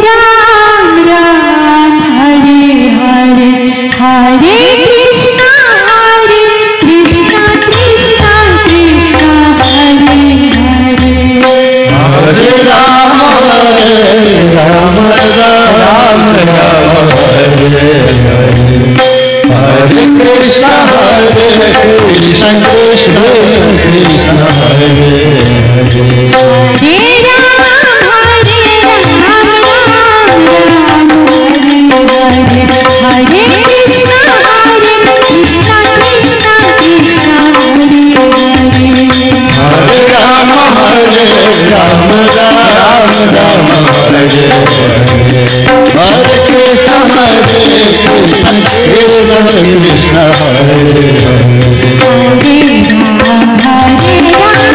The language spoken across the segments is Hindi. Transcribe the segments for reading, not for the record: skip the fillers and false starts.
राम राम हरे हरे हरे कृष्णा कृष्णा कृष्णा हरे हरे हरे राम राम राम हरे हरे हरे कृष्ण कृष्ण कृष्ण हरे हरे हरे राम राम राम हरे हरे हरे कृष्ण कृष्ण कृष्ण हरे हरे हरे राम हरे राम राम राम हरे हरे हरे कृष्ण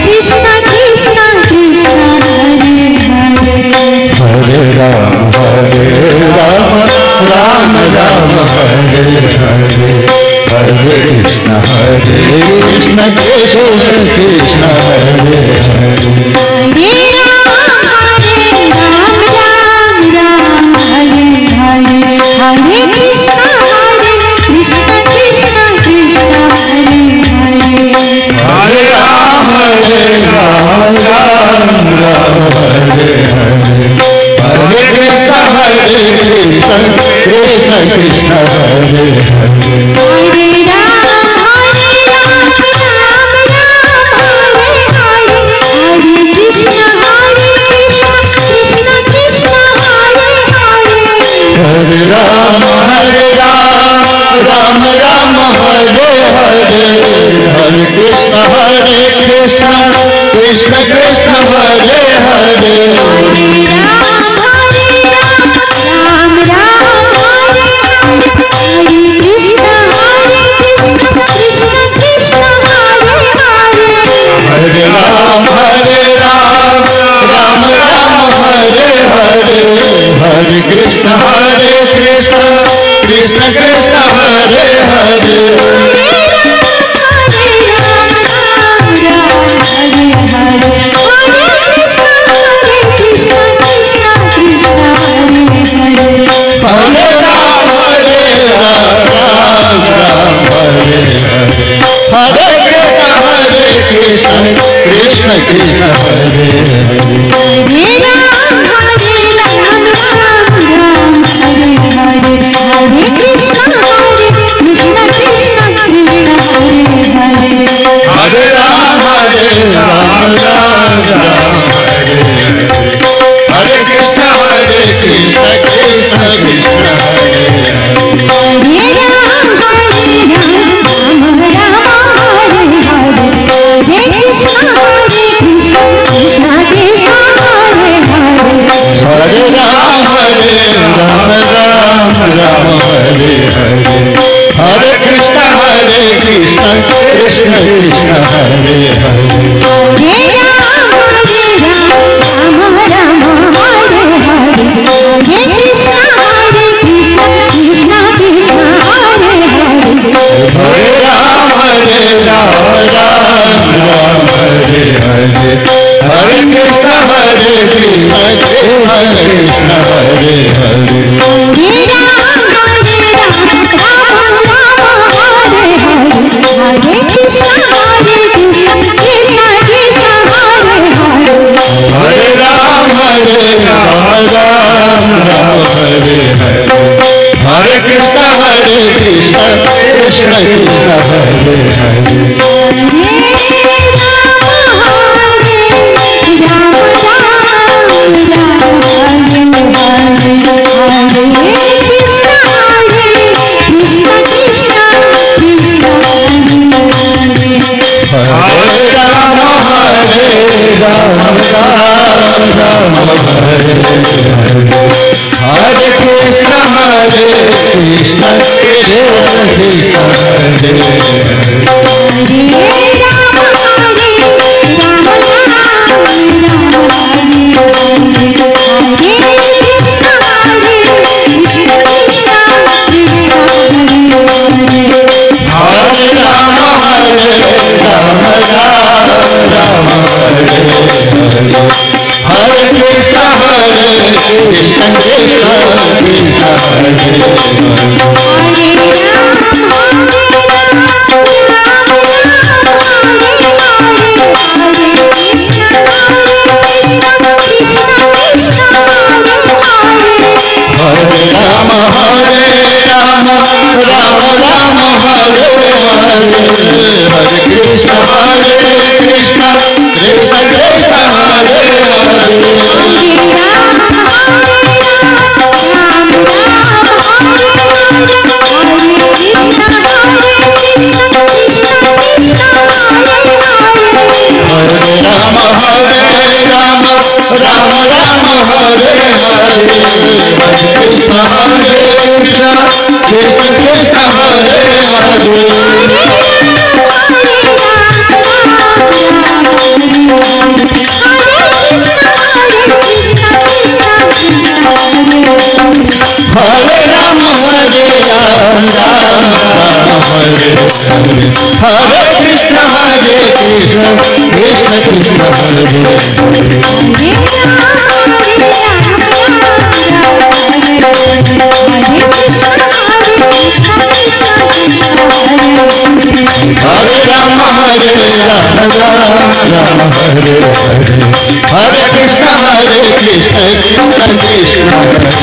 कृष्ण कृष्ण हरे हरे हरे राम राम हरे हरे हरे कृष्ण कृष्ण कृष्ण हरे हरे हरे राम राम राम हरे हरे हरे कृष्ण कृष्ण कृष्ण हरे हरे हरे राम राम राम हरे हरे हरे कृष्ण कृष्ण कृष्ण हरे हरे हरे राम राम राम हरे हरे हरे कृष्ण कृष्ण कृष्ण हरे हरे हरे राम राम हरे हरे हरे कृष्ण कृष्ण कृष्ण हरे हरे हरे राम राम राम हरे हरे हरे कृष्ण कृष्ण कृष्ण हरे हरे हरे राम राम राम हरे हरे हरे कृष्ण कृष्ण कृष्ण हरे हरे हरे राम राम राम हरे हरे हरे कृष्ण कृष्ण कृष्ण हरे हरे हरे राम राम राम हरे हरे हरे कृष्ण कृष्ण कृष्ण हरे हरे हरे राम राम राम हरे हरे हरे कृष्ण कृष्ण कृष्ण हरे हरे हरे राम राम हरे हरे हरे कृष्ण कृष्ण कृष्ण हरे हरे हरे राम राम हरे हरे हरे कृष्ण कृष्ण कृष्ण हरे हरे हरे राम राम हरे हरे हरे कृष्ण कृष्ण कृष्ण हरे हरे हरे राम राम राम हरे हरे हरे कृष्ण कृष्ण कृष्ण हरे हरे राम राम हरे हरे हरे कृष्ण कृष्ण कृष्ण हरे हरे राम राम राम हरे हरे हरे कृष्ण कृष्ण कृष्ण हरे हरे राम राम राम हरे हरे हरे कृष्ण कृष्ण कृष्ण हरे हरे हरे राम राम हरे हरे हरे कृष्ण कृष्ण कृष्ण हरे हरे राम राम हरे हरे हरे कृष्ण कृष्ण कृष्ण कृष्ण हरे